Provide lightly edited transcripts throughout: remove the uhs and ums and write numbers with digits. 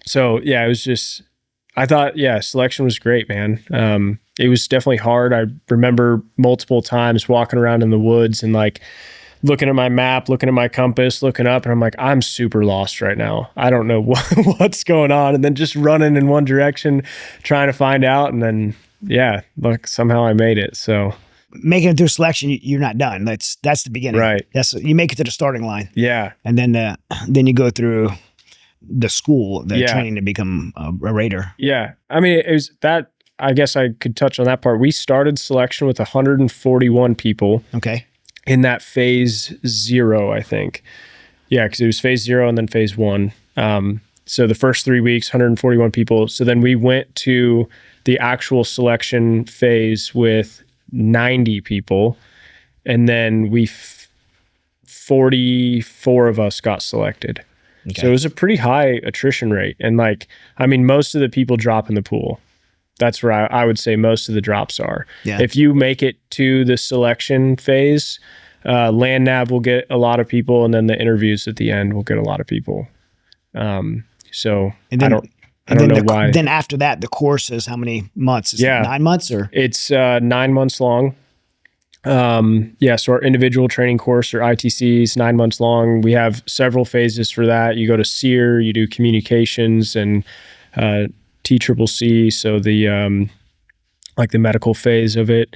So yeah, it was just, I thought, yeah, selection was great, man. It was definitely hard. I remember multiple times walking around in the woods and like looking at my map, looking at my compass, looking up, and I'm like, I'm super lost right now. I don't know what's going on. And then just running in one direction, trying to find out. And then, yeah, look, somehow I made it. So making it through selection, you're not done. That's the beginning. Right. You make it to the starting line. Yeah. And then you go through the school, the training to become a Raider. Yeah. I mean, it was that, I guess I could touch on that part. We started selection with 141 people. Okay. In that phase 0, I think. Yeah, because it was phase 0 and then phase 1. So the first 3 weeks, 141 people. So then we went to the actual selection phase with 90 people. And then 44 of us got selected. Okay. So it was a pretty high attrition rate. And like, I mean, most of the people drop in the pool. That's where I would say most of the drops are. Yeah. If you make it to the selection phase, land nav will get a lot of people, and then the interviews at the end will get a lot of people. So and then, I don't know why. Then after that, the course is how many months? Is it 9 months or? It's 9 months long. So our individual training course or ITC is 9 months long. We have several phases for that. You go to SEER, you do communications and TCCC, so the like the medical phase of it.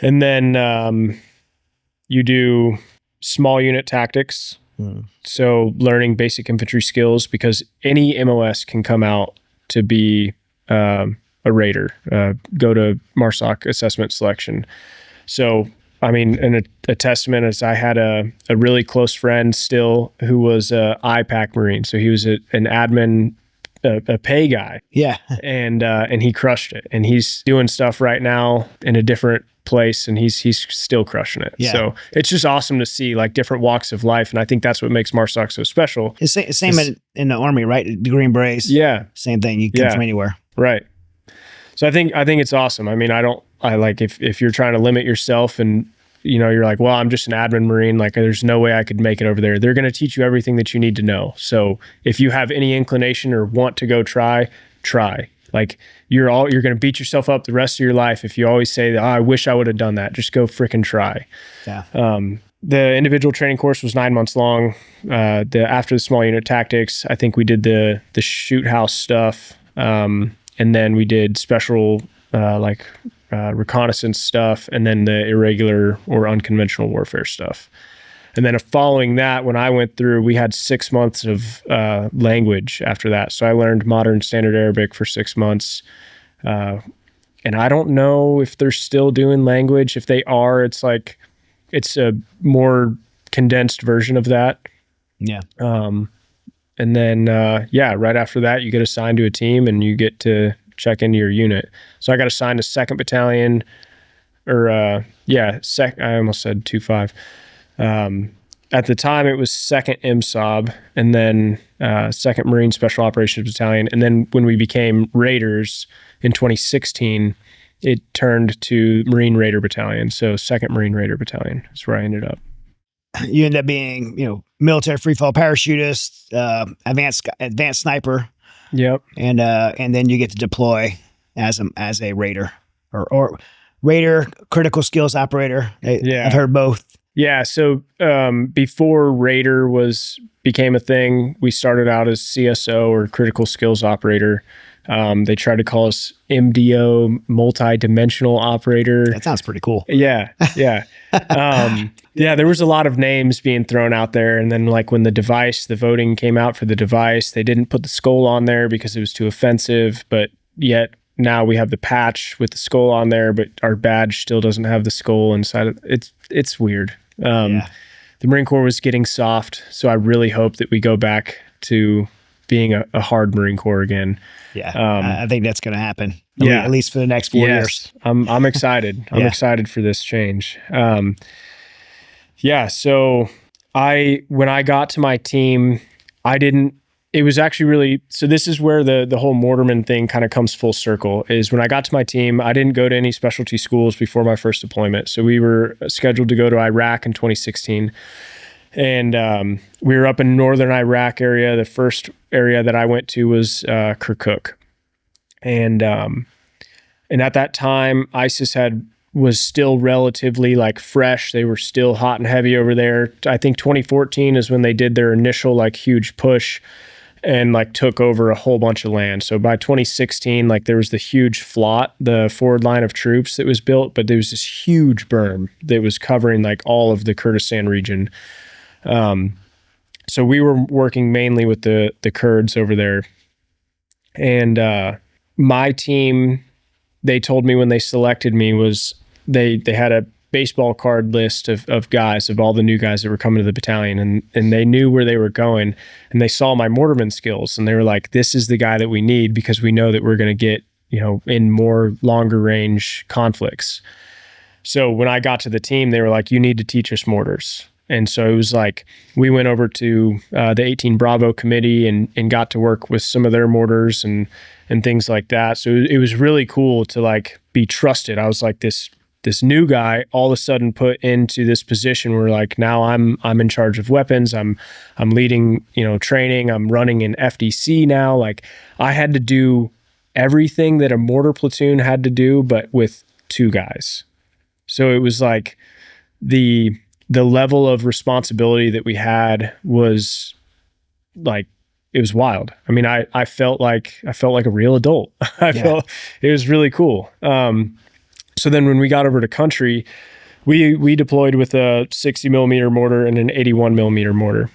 And then you do small unit tactics. So learning basic infantry skills, because any MOS can come out to be a Raider, go to MARSOC assessment selection. So, I mean, and a testament is I had a really close friend still who was a IPAC Marine. So he was an admin, a pay guy. Yeah. And he crushed it. And he's doing stuff right now in a different place, and he's still crushing it. Yeah. So it's just awesome to see like different walks of life. And I think that's what makes MARSOC so special. It's same in the Army, right? The Green Berets. Yeah. Same thing. You come from anywhere. Right. So I think it's awesome. I mean, I like if you're trying to limit yourself and you're like, well, I'm just an admin Marine, like there's no way I could make it over there. They're going to teach you everything that you need to know. So if you have any inclination or want to go try. Like you're going to beat yourself up the rest of your life if you always say, I wish I would have done that. Just go freaking try. Yeah. The individual training course was 9 months long. After the small unit tactics, I think we did the shoot house stuff. And then we did special reconnaissance stuff, and then the irregular or unconventional warfare stuff. And then following that, when I went through, we had 6 months of language after that. So I learned modern standard Arabic for 6 months. And I don't know if they're still doing language. If they are, it's a more condensed version of that. Yeah. And then, right after that, you get assigned to a team and you get to check into your unit. So I got assigned to 2nd Battalion, I almost said 2-5. At the time, it was 2nd MSOB, and then 2nd Marine Special Operations Battalion. And then when we became Raiders in 2016, it turned to Marine Raider Battalion. So 2nd Marine Raider Battalion is where I ended up. You end up being, military free fall parachutist, advanced sniper. Yep. And then you get to deploy as a Raider or Raider critical skills operator. I've heard both. Yeah. So before Raider became a thing, we started out as CSO or critical skills operator. They tried to call us MDO, multi-dimensional operator. That sounds pretty cool. Yeah. Yeah. There was a lot of names being thrown out there. And then like when the voting came out for the device, they didn't put the skull on there because it was too offensive. But yet now we have the patch with the skull on there, but our badge still doesn't have the skull inside of it. It's weird. The Marine Corps was getting soft. So I really hope that we go back to being a hard Marine Corps again. Yeah. I think that's going to happen. At least for the next 4 years. I'm excited. I'm excited for this change. So when I got to my team, it was actually really, so this is where the whole Mortarman thing kind of comes full circle, is when I got to my team, I didn't go to any specialty schools before my first deployment. So we were scheduled to go to Iraq in 2016. And we were up in northern Iraq area. The first area that I went to was Kirkuk. And at that time, ISIS was still relatively like fresh. They were still hot and heavy over there. I think 2014 is when they did their initial like huge push and like took over a whole bunch of land. So by 2016, like there was the huge FLOT, the forward line of troops that was built, but there was this huge berm that was covering like all of the Kurdistan region. So we were working mainly with the Kurds over there. And my team, they told me when they selected me was they had a baseball card list of guys, of all the new guys that were coming to the battalion, and they knew where they were going, and they saw my mortarman skills, and they were like, this is the guy that we need because we know that we're going to get, in more longer range conflicts. So when I got to the team, they were like, you need to teach us mortars. And so it was like, we went over to the 18 Bravo committee and got to work with some of their mortars and things like that. So it was really cool to like be trusted. I was like this new guy all of a sudden put into this position where like now I'm in charge of weapons. I'm leading, training. I'm running an FDC now. Like I had to do everything that a mortar platoon had to do, but with 2 guys. So it was like the level of responsibility that we had was like, it was wild. I mean, I felt like a real adult. I felt it was really cool. So then when we got over to country, we deployed with a 60 millimeter mortar and an 81 millimeter mortar.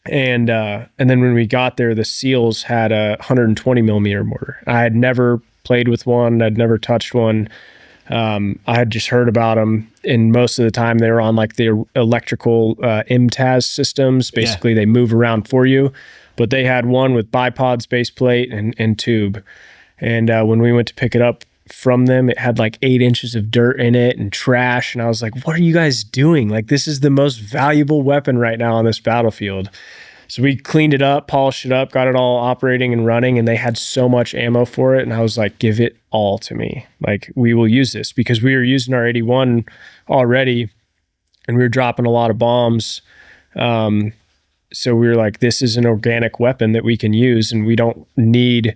And then when we got there, the SEALs had a 120 millimeter mortar. I had never played with one. I'd never touched one. I had just heard about them, and most of the time they were on like the electrical MTAS systems. Basically, they move around for you, but they had one with bipod space plate and tube. And when we went to pick it up from them, it had like 8 inches of dirt in it and trash. And I was like, what are you guys doing? Like, this is the most valuable weapon right now on this battlefield. So we cleaned it up, polished it up, got it all operating and running, and they had so much ammo for it. And I was like, give it all to me. Like, we will use this, because we were using our 81 already and we were dropping a lot of bombs. So we were like, this is an organic weapon that we can use, and we don't need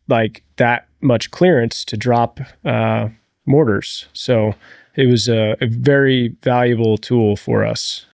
like that much clearance to drop mortars. So it was a very valuable tool for us.